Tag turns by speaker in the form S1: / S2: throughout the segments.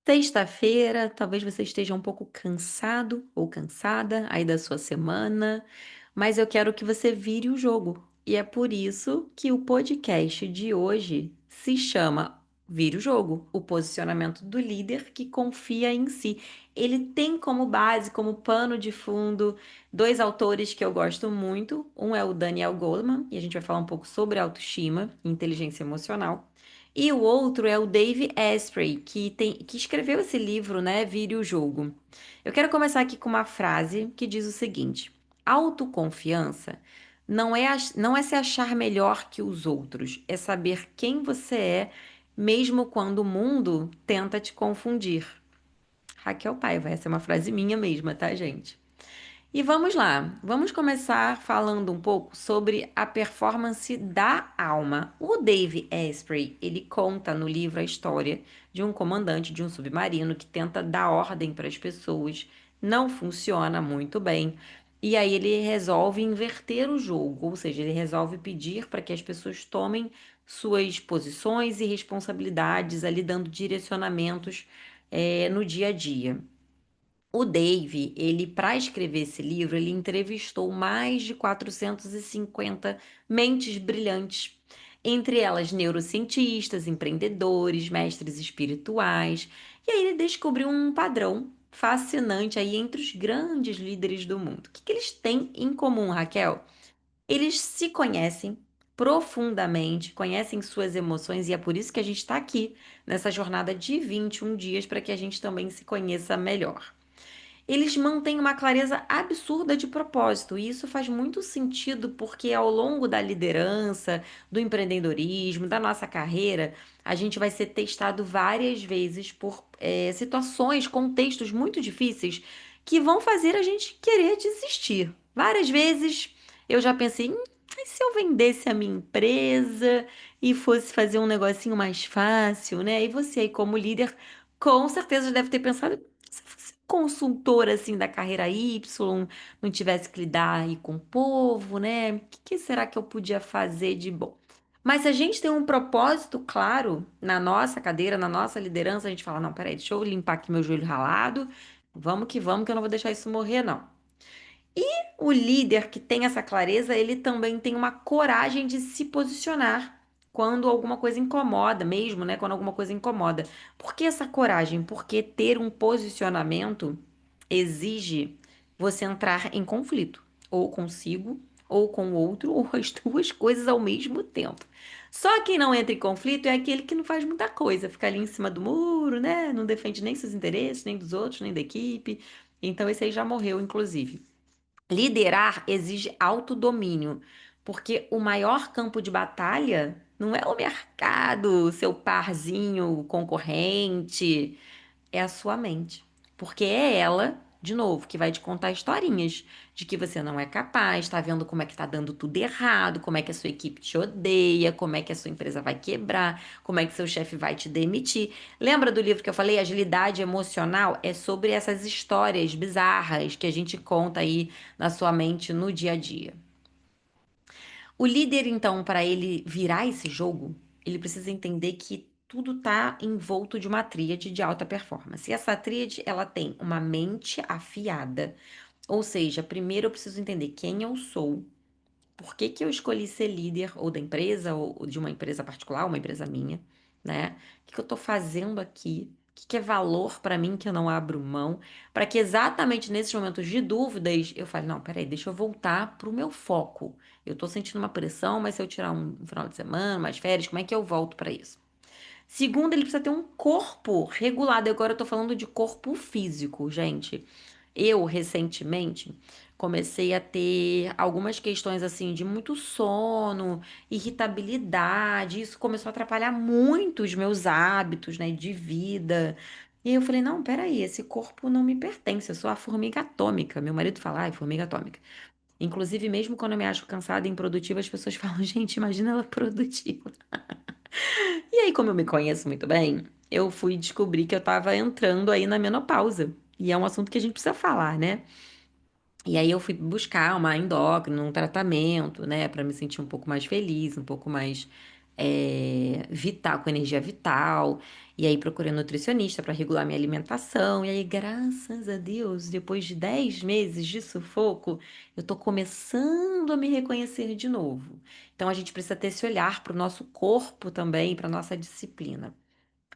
S1: Sexta-feira, talvez você esteja um pouco cansado ou cansada aí da sua semana, mas eu quero que você vire o jogo. E é por isso que o podcast de hoje se chama Vire o Jogo, o posicionamento do líder que confia em si. Ele tem como base, como pano de fundo, dois autores que eu gosto muito. Um é o Daniel Goleman, e a gente vai falar um pouco sobre autoestima e inteligência emocional. E o outro é o Dave Asprey, que escreveu esse livro, né? Vire o Jogo. Eu quero começar aqui com uma frase que diz o seguinte: autoconfiança não é se achar melhor que os outros, é saber quem você é, mesmo quando o mundo tenta te confundir. Raquel Paiva, essa é uma frase minha mesma, tá, gente? E vamos lá, vamos começar falando um pouco sobre a performance da alma. O Dave Asprey, ele conta no livro a história de um comandante de um submarino que tenta dar ordem para as pessoas, não funciona muito bem. E aí ele resolve inverter o jogo, ou seja, ele resolve pedir para que as pessoas tomem suas posições e responsabilidades ali, dando direcionamentos, no dia a dia. O Dave, ele, para escrever esse livro, ele entrevistou mais de 450 mentes brilhantes, entre elas neurocientistas, empreendedores, mestres espirituais, e aí ele descobriu um padrão fascinante aí entre os grandes líderes do mundo. O que que eles têm em comum, Raquel? Eles se conhecem profundamente, conhecem suas emoções, e é por isso que a gente está aqui nessa jornada de 21 dias para que a gente também se conheça melhor. Eles mantêm uma clareza absurda de propósito, e isso faz muito sentido porque ao longo da liderança, do empreendedorismo, da nossa carreira, a gente vai ser testado várias vezes por situações, contextos muito difíceis que vão fazer a gente querer desistir. Várias vezes eu já pensei, e se eu vendesse a minha empresa e fosse fazer um negocinho mais fácil, né? E você aí como líder, com certeza deve ter pensado, se fosse consultora assim da carreira Y, não tivesse que lidar aí com o povo, né? O que será que eu podia fazer de bom? Mas se a gente tem um propósito claro na nossa cadeira, na nossa liderança, a gente fala, não, peraí, deixa eu limpar aqui meu joelho ralado, vamos que eu não vou deixar isso morrer, não. O líder que tem essa clareza, ele também tem uma coragem de se posicionar quando alguma coisa incomoda, mesmo, né? Quando alguma coisa incomoda. Por que essa coragem? Porque ter um posicionamento exige você entrar em conflito, ou consigo, ou com o outro, ou as duas coisas ao mesmo tempo. Só quem não entra em conflito é aquele que não faz muita coisa, fica ali em cima do muro, né? Não defende nem seus interesses, nem dos outros, nem da equipe. Então esse aí já morreu, inclusive. Liderar exige autodomínio, porque o maior campo de batalha não é o mercado, seu parzinho concorrente, é a sua mente. Porque é ela, de novo, que vai te contar historinhas de que você não é capaz, tá vendo como é que tá dando tudo errado, como é que a sua equipe te odeia, como é que a sua empresa vai quebrar, como é que seu chefe vai te demitir. Lembra do livro que eu falei, Agilidade Emocional? É sobre essas histórias bizarras que a gente conta aí na sua mente no dia a dia. O líder, então, para ele virar esse jogo, ele precisa entender que tudo está envolto de uma tríade de alta performance. E essa tríade, ela tem uma mente afiada. Ou seja, primeiro eu preciso entender quem eu sou, por que que eu escolhi ser líder ou da empresa ou de uma empresa particular, uma empresa minha, né? O que que eu estou fazendo aqui? O que que é valor para mim que eu não abro mão? Para que exatamente nesses momentos de dúvidas eu fale, não, peraí, deixa eu voltar para o meu foco. Eu estou sentindo uma pressão, mas se eu tirar um final de semana, umas férias, como é que eu volto para isso? Segundo, ele precisa ter um corpo regulado. Agora eu tô falando de corpo físico, gente. Eu, recentemente, comecei a ter algumas questões assim de muito sono, irritabilidade. Isso começou a atrapalhar muito os meus hábitos, né, de vida. E eu falei, não, peraí, esse corpo não me pertence, eu sou a formiga atômica. Meu marido fala, ai, formiga atômica. Inclusive, mesmo quando eu me acho cansada e improdutiva, as pessoas falam, gente, imagina ela produtiva. E aí, como eu me conheço muito bem, eu fui descobrir que eu tava entrando aí na menopausa. E é um assunto que a gente precisa falar, né? E aí eu fui buscar uma endócrina, um tratamento, né, pra me sentir um pouco mais feliz, um pouco mais, vital, com energia vital. E aí procurei um nutricionista para regular minha alimentação. E aí, graças a Deus, depois de 10 meses de sufoco, eu tô começando a me reconhecer de novo. Então a gente precisa ter esse olhar para o nosso corpo também, para nossa disciplina.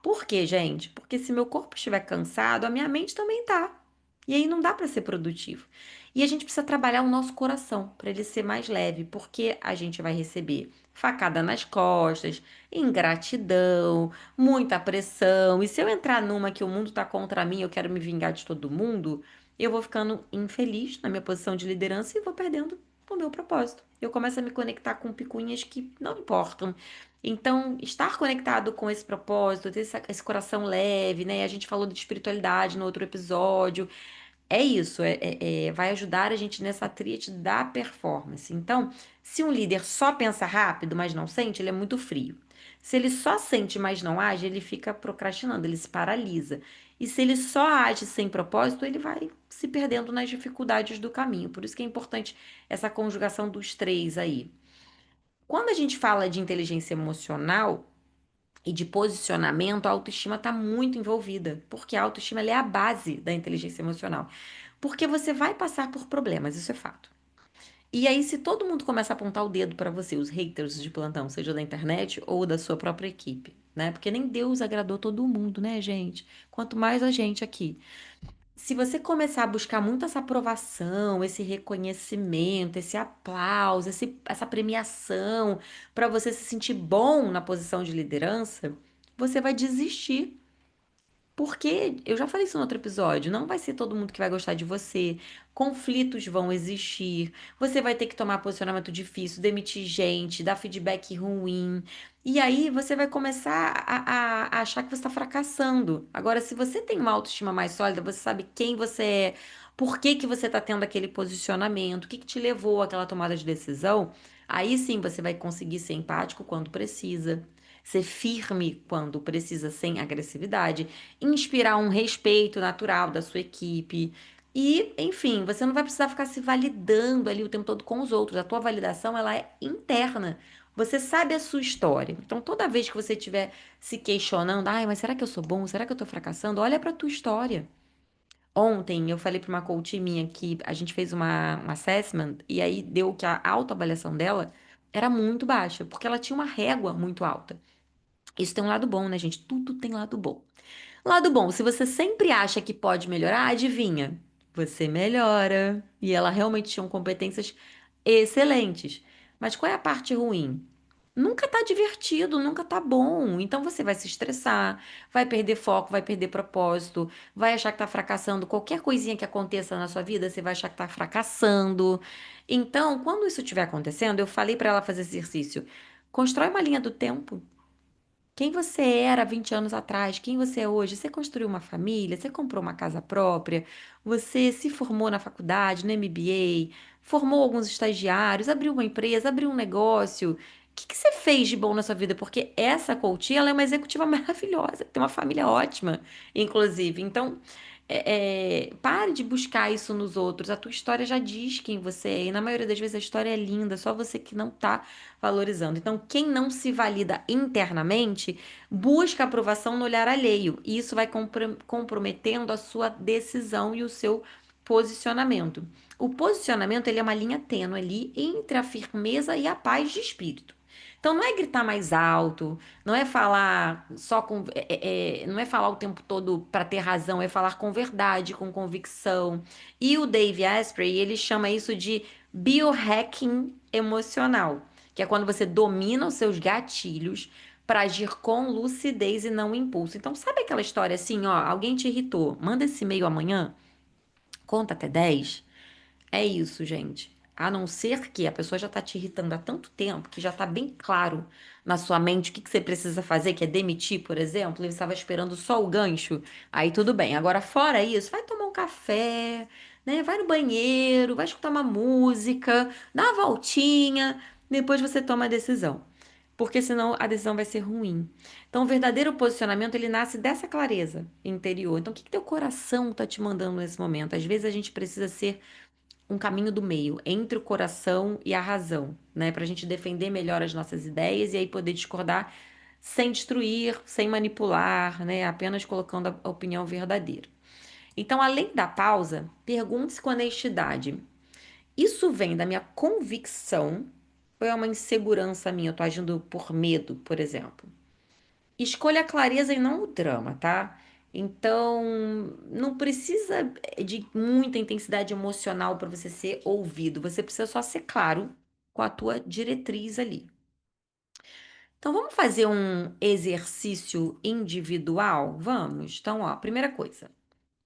S1: Por quê, gente? Porque se meu corpo estiver cansado, a minha mente também tá. E aí não dá para ser produtivo. E a gente precisa trabalhar o nosso coração para ele ser mais leve, porque a gente vai receber facada nas costas, ingratidão, muita pressão. E se eu entrar numa que o mundo tá contra mim, eu quero me vingar de todo mundo, eu vou ficando infeliz na minha posição de liderança e vou perdendo o meu propósito. Eu começo a me conectar com picuinhas que não importam. Então, estar conectado com esse propósito, ter esse coração leve, né? A gente falou de espiritualidade no outro episódio. É isso, vai ajudar a gente nessa tríade da performance. Então, se um líder só pensa rápido, mas não sente, ele é muito frio. Se ele só sente, mas não age, ele fica procrastinando, ele se paralisa. E se ele só age sem propósito, ele vai se perdendo nas dificuldades do caminho. Por isso que é importante essa conjugação dos três aí. Quando a gente fala de inteligência emocional e de posicionamento, a autoestima está muito envolvida, porque a autoestima ela é a base da inteligência emocional. Porque você vai passar por problemas, isso é fato. E aí, se todo mundo começa a apontar o dedo para você, os haters de plantão, seja da internet ou da sua própria equipe, né? Porque nem Deus agradou todo mundo, né, gente? Quanto mais a gente aqui. Se você começar a buscar muito essa aprovação, esse reconhecimento, esse aplauso, essa premiação, para você se sentir bom na posição de liderança, você vai desistir. Porque eu já falei isso no outro episódio, não vai ser todo mundo que vai gostar de você. Conflitos vão existir. Você vai ter que tomar posicionamento difícil, demitir gente, dar feedback ruim. E aí você vai começar a achar que você está fracassando. Agora, se você tem uma autoestima mais sólida, você sabe quem você é, por que que você está tendo aquele posicionamento, o que que te levou àquela tomada de decisão, aí sim você vai conseguir ser empático quando precisa. Ser firme quando precisa, sem agressividade, inspirar um respeito natural da sua equipe. E, enfim, você não vai precisar ficar se validando ali o tempo todo com os outros. A tua validação, ela é interna. Você sabe a sua história. Então, toda vez que você estiver se questionando, ai, mas será que eu sou bom? Será que eu tô fracassando? Olha pra tua história. Ontem eu falei para uma coach minha que a gente fez um assessment e aí deu que a autoavaliação dela era muito baixa, porque ela tinha uma régua muito alta. Isso tem um lado bom, né, gente? Tudo tem lado bom. Lado bom, se você sempre acha que pode melhorar, adivinha? Você melhora. E ela realmente tinha competências excelentes. Mas qual é a parte ruim? Nunca tá divertido, nunca tá bom. Então você vai se estressar, vai perder foco, vai perder propósito, vai achar que tá fracassando. Qualquer coisinha que aconteça na sua vida, você vai achar que tá fracassando. Então, quando isso estiver acontecendo, eu falei para ela fazer exercício. Constrói uma linha do tempo. Quem você era 20 anos atrás, quem você é hoje? Você construiu uma família, você comprou uma casa própria, você se formou na faculdade, no MBA, formou alguns estagiários, abriu uma empresa, abriu um negócio. O que que você fez de bom na sua vida? Porque essa coach, ela é uma executiva maravilhosa, tem uma família ótima, inclusive. Então, pare de buscar isso nos outros. A tua história já diz quem você é, e na maioria das vezes a história é linda, só você que não tá valorizando. Então, quem não se valida internamente, busca aprovação no olhar alheio, e isso vai comprometendo a sua decisão e o seu posicionamento. O posicionamento, ele é uma linha tênue ali entre a firmeza e a paz de espírito. Então, não é gritar mais alto, não é falar só com, não é falar o tempo todo para ter razão, é falar com verdade, com convicção. E o Dave Asprey, ele chama isso de biohacking emocional, que é quando você domina os seus gatilhos para agir com lucidez e não impulso. Então, sabe aquela história assim, ó, alguém te irritou, manda esse e-mail amanhã, conta até 10. É isso, gente. A não ser que a pessoa já tá te irritando há tanto tempo que já tá bem claro na sua mente o que que você precisa fazer, que é demitir, por exemplo, e você estava esperando só o gancho, aí tudo bem. Agora, fora isso, vai tomar um café, né? Vai no banheiro, vai escutar uma música, dá uma voltinha, depois você toma a decisão. Porque senão a decisão vai ser ruim. Então, o verdadeiro posicionamento, ele nasce dessa clareza interior. Então, o que que teu coração tá te mandando nesse momento? Às vezes a gente precisa ser um caminho do meio entre o coração e a razão, né? Para a gente defender melhor as nossas ideias e aí poder discordar sem destruir, sem manipular, né? Apenas colocando a opinião verdadeira. Então, além da pausa, pergunte-se com honestidade: isso vem da minha convicção ou é uma insegurança minha? Eu tô agindo por medo, por exemplo. Escolha a clareza e não o drama, tá? Então, não precisa de muita intensidade emocional para você ser ouvido. Você precisa só ser claro com a tua diretriz ali. Então, vamos fazer um exercício individual? Vamos? Então, ó, primeira coisa.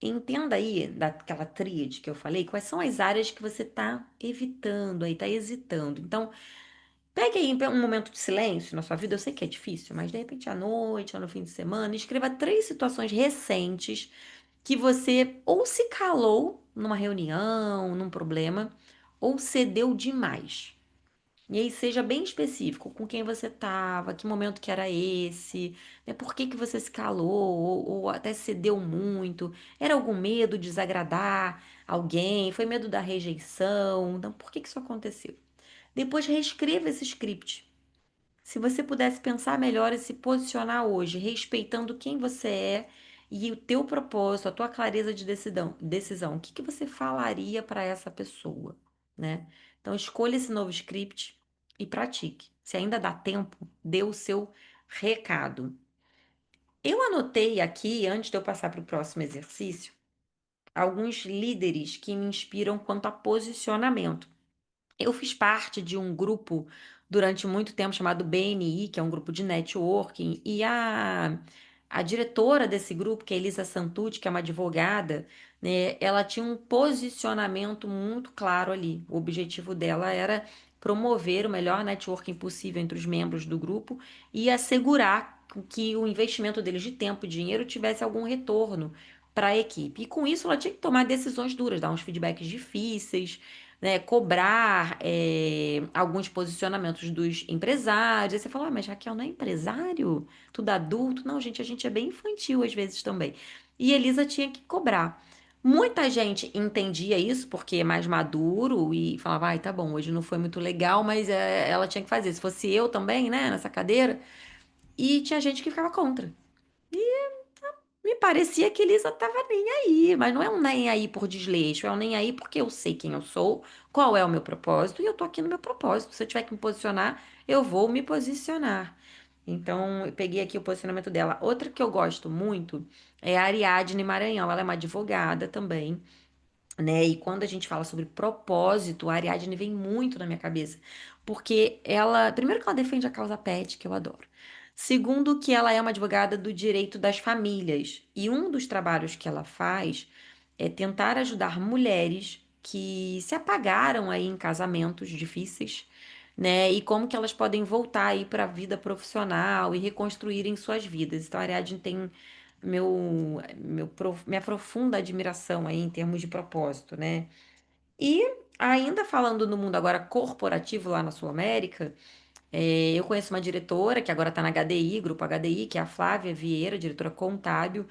S1: Entenda aí, daquela tríade que eu falei, quais são as áreas que você está evitando aí, está hesitando. Então, pegue aí um momento de silêncio na sua vida. Eu sei que é difícil, mas de repente à noite ou no fim de semana, escreva 3 situações recentes que você ou se calou numa reunião, num problema, ou cedeu demais. E aí seja bem específico com quem você estava, que momento que era esse, né? Por que que você se calou ou até cedeu muito? Era algum medo de desagradar alguém? Foi medo da rejeição? Então, por que que isso aconteceu? Depois reescreva esse script. Se você pudesse pensar melhor e se posicionar hoje, respeitando quem você é e o teu propósito, a tua clareza de decisão, o que que você falaria para essa pessoa, né? Então escolha esse novo script e pratique. Se ainda dá tempo, dê o seu recado. Eu anotei aqui, antes de eu passar para o próximo exercício, alguns líderes que me inspiram quanto a posicionamento. Eu fiz parte de um grupo durante muito tempo chamado BNI, que é um grupo de networking, e a diretora desse grupo, que é Elisa Santucci, que é uma advogada, né, ela tinha um posicionamento muito claro ali. O objetivo dela era promover o melhor networking possível entre os membros do grupo e assegurar que o investimento deles de tempo e dinheiro tivesse algum retorno para a equipe. E com isso, ela tinha que tomar decisões duras, dar uns feedbacks difíceis, né, cobrar alguns posicionamentos dos empresários. Aí você fala, mas Raquel não é empresário? Tudo adulto? Não, gente, a gente é bem infantil às vezes também. E Elisa tinha que cobrar. Muita gente entendia isso porque é mais maduro e falava, ai, tá bom, hoje não foi muito legal, mas ela tinha que fazer. Se fosse eu também, né, nessa cadeira. E tinha gente que ficava contra. Me parecia que Elisa tava nem aí, mas não é um nem aí por desleixo, é um nem aí porque eu sei quem eu sou, qual é o meu propósito, e eu tô aqui no meu propósito. Se eu tiver que me posicionar, eu vou me posicionar. Então, eu peguei aqui o posicionamento dela. Outra que eu gosto muito é a Ariadne Maranhão. Ela é uma advogada também, né? E quando a gente fala sobre propósito, a Ariadne vem muito na minha cabeça, porque ela, primeiro que ela defende a causa pet, que eu adoro. Segundo que ela é uma advogada do direito das famílias, e um dos trabalhos que ela faz é tentar ajudar mulheres que se apagaram aí em casamentos difíceis, né? E como que elas podem voltar aí para a vida profissional e reconstruírem suas vidas. Então a Ariadne tem minha profunda admiração aí em termos de propósito, né? E ainda falando no mundo agora corporativo lá na Sul América, eu conheço uma diretora que agora está na HDI, Grupo HDI, que é a Flávia Vieira, diretora contábil.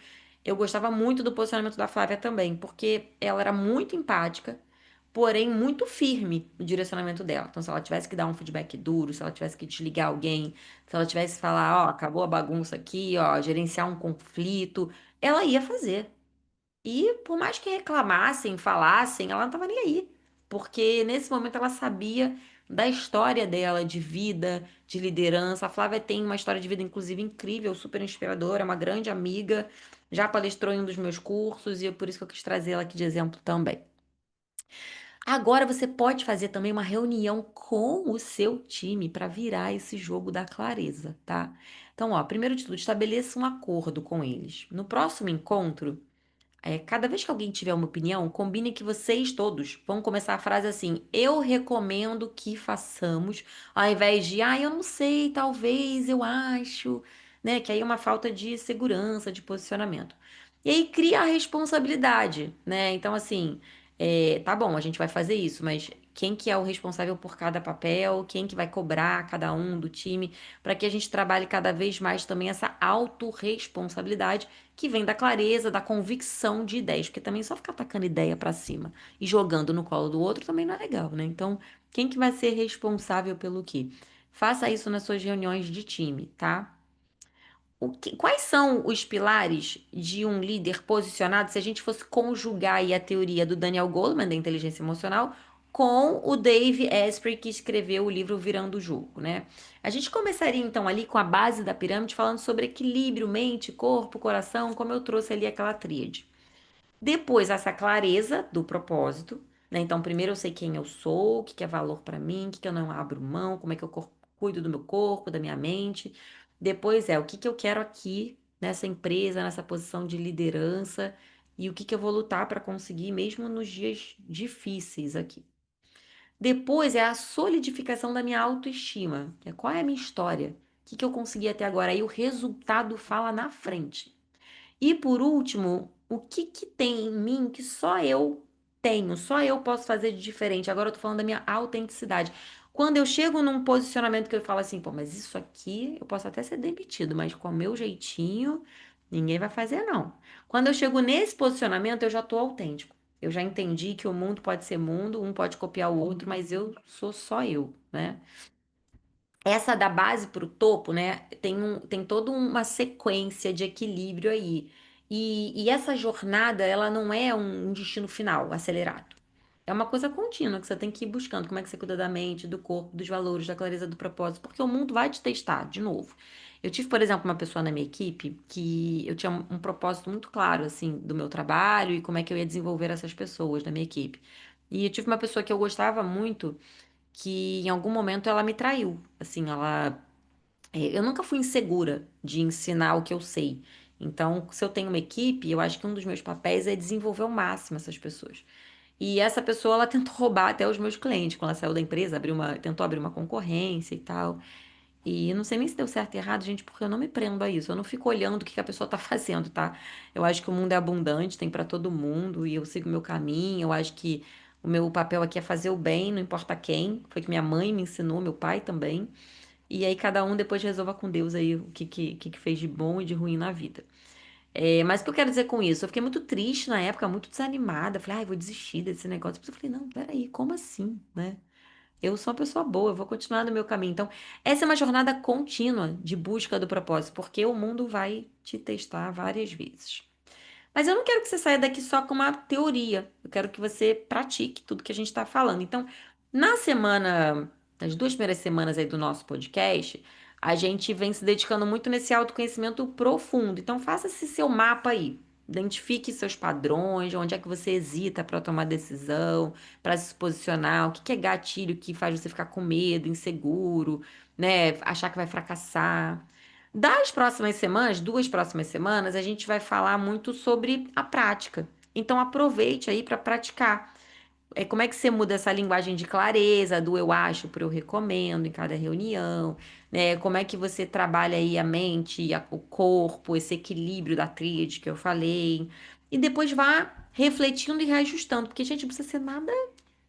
S1: Eu gostava muito do posicionamento da Flávia também, porque ela era muito empática, porém muito firme no direcionamento dela. Então, se ela tivesse que dar um feedback duro, se ela tivesse que desligar alguém, se ela tivesse que falar, ó, acabou a bagunça aqui, ó, gerenciar um conflito, ela ia fazer. E por mais que reclamassem, falassem, ela não estava nem aí. Porque nesse momento ela sabia da história dela, de vida, de liderança. A Flávia tem uma história de vida, inclusive, incrível, super inspiradora, é uma grande amiga, já palestrou em um dos meus cursos e é por isso que eu quis trazer ela aqui de exemplo também. Agora você pode fazer também uma reunião com o seu time para virar esse jogo da clareza, tá? Então, ó, primeiro de tudo, estabeleça um acordo com eles. No próximo encontro, cada vez que alguém tiver uma opinião, combine que vocês todos vão começar a frase assim: eu recomendo que façamos, ao invés de, eu não sei, talvez, eu acho, né? Que aí é uma falta de segurança, de posicionamento. E aí cria a responsabilidade, né? Então, assim, tá bom, a gente vai fazer isso, mas quem que é o responsável por cada papel, quem que vai cobrar cada um do time, para que a gente trabalhe cada vez mais também essa autorresponsabilidade que vem da clareza, da convicção de ideias, porque também só ficar tacando ideia para cima e jogando no colo do outro também não é legal, né? Então, quem que vai ser responsável pelo quê? Faça isso nas suas reuniões de time, tá? Quais são os pilares de um líder posicionado se a gente fosse conjugar aí a teoria do Daniel Goleman, da inteligência emocional, com o Dave Asprey, que escreveu o livro Virando o Jogo, né? A gente começaria então ali com a base da pirâmide, falando sobre equilíbrio, mente, corpo, coração, como eu trouxe ali aquela tríade. Depois, essa clareza do propósito, né? Então, primeiro eu sei quem eu sou, o que que é valor para mim, o que que eu não abro mão, como é que eu cuido do meu corpo, da minha mente. Depois o que que eu quero aqui nessa empresa, nessa posição de liderança e o que que eu vou lutar para conseguir mesmo nos dias difíceis aqui. Depois é a solidificação da minha autoestima, que é qual é a minha história, o que que eu consegui até agora. Aí o resultado fala na frente. E por último, o que que tem em mim que só eu tenho, só eu posso fazer de diferente? Agora eu tô falando da minha autenticidade. Quando eu chego num posicionamento que eu falo assim, pô, mas isso aqui eu posso até ser demitido, mas com o meu jeitinho, ninguém vai fazer, não. Quando eu chego nesse posicionamento, eu já tô autêntico. Eu já entendi que o mundo pode ser mundo, um pode copiar o outro, mas eu sou só eu, né? Essa da base para o topo, né, tem toda uma sequência de equilíbrio aí. E essa jornada, ela não é um destino final, acelerado. É uma coisa contínua que você tem que ir buscando. Como é que você cuida da mente, do corpo, dos valores, da clareza do propósito, porque o mundo vai te testar, de novo. Eu tive, por exemplo, uma pessoa na minha equipe que eu tinha um propósito muito claro, assim, do meu trabalho e como é que eu ia desenvolver essas pessoas da minha equipe. E eu tive uma pessoa que eu gostava muito que em algum momento ela me traiu. Assim, eu nunca fui insegura de ensinar o que eu sei. Então, se eu tenho uma equipe, eu acho que um dos meus papéis é desenvolver ao máximo essas pessoas. E essa pessoa, ela tentou roubar até os meus clientes. Quando ela saiu da empresa, tentou abrir uma concorrência e tal. E não sei nem se deu certo ou errado, gente, porque eu não me prendo a isso. Eu não fico olhando o que que a pessoa tá fazendo, tá? Eu acho que o mundo é abundante, tem pra todo mundo, e eu sigo o meu caminho. Eu acho que o meu papel aqui é fazer o bem, não importa quem. Foi que minha mãe me ensinou, meu pai também. E aí cada um depois resolva com Deus aí o que fez de bom e de ruim na vida. Mas o que eu quero dizer com isso? Eu fiquei muito triste na época, muito desanimada. Falei, ai, vou desistir desse negócio. Depois eu falei, não, peraí, como assim, né? Eu sou uma pessoa boa, eu vou continuar no meu caminho. Então, essa é uma jornada contínua de busca do propósito, porque o mundo vai te testar várias vezes. Mas eu não quero que você saia daqui só com uma teoria. Eu quero que você pratique tudo que a gente está falando. Então, na semana, nas 2 primeiras semanas aí do nosso podcast, a gente vem se dedicando muito nesse autoconhecimento profundo. Então, faça esse seu mapa aí. Identifique seus padrões, onde é que você hesita para tomar decisão, para se posicionar, o que que é gatilho que faz você ficar com medo, inseguro, né? Achar que vai fracassar. Das próximas semanas, 2 próximas semanas, a gente vai falar muito sobre a prática. Então aproveite aí para praticar. Como é que você muda essa linguagem de clareza, do eu acho para eu recomendo em cada reunião, né? Como é que você trabalha aí a mente, o corpo, esse equilíbrio da tríade que eu falei. E depois vá refletindo e reajustando, porque, gente, não precisa ser nada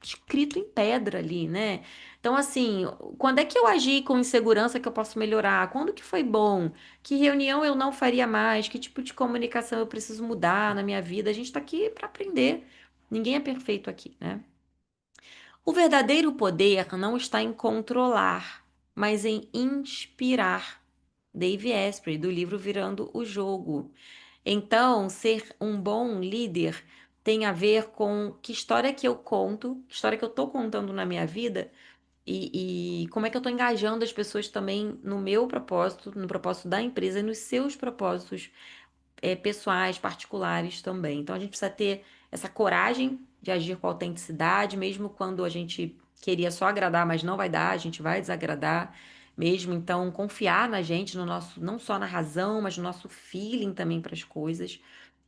S1: escrito em pedra ali, né? Então, assim, quando é que eu agi com insegurança que eu posso melhorar? Quando que foi bom? Que reunião eu não faria mais? Que tipo de comunicação eu preciso mudar na minha vida? A gente tá aqui para aprender. Ninguém é perfeito aqui, né? O verdadeiro poder não está em controlar, mas em inspirar. Dave Asprey, do livro Virando o Jogo. Então, ser um bom líder tem a ver com que história que eu conto, que história que eu estou contando na minha vida e como é que eu estou engajando as pessoas também no meu propósito, no propósito da empresa e nos seus propósitos pessoais, particulares também. Então, a gente precisa ter essa coragem de agir com autenticidade, mesmo quando a gente queria só agradar, mas não vai dar, a gente vai desagradar mesmo. Então, confiar na gente, no nosso, não só na razão, mas no nosso feeling também para as coisas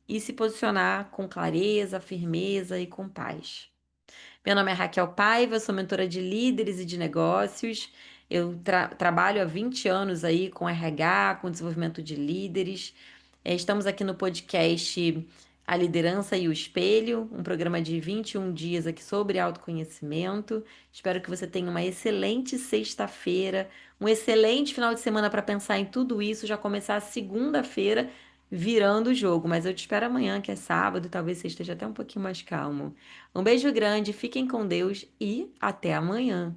S1: e se posicionar com clareza, firmeza e com paz. Meu nome é Raquel Paiva, eu sou mentora de líderes e de negócios. Eu trabalho há 20 anos aí com RH, com desenvolvimento de líderes. Estamos aqui no podcast A Liderança e o Espelho, um programa de 21 dias aqui sobre autoconhecimento. Espero que você tenha uma excelente sexta-feira, um excelente final de semana para pensar em tudo isso, já começar a segunda-feira virando o jogo. Mas eu te espero amanhã, que é sábado, e talvez você esteja até um pouquinho mais calmo. Um beijo grande, fiquem com Deus e até amanhã.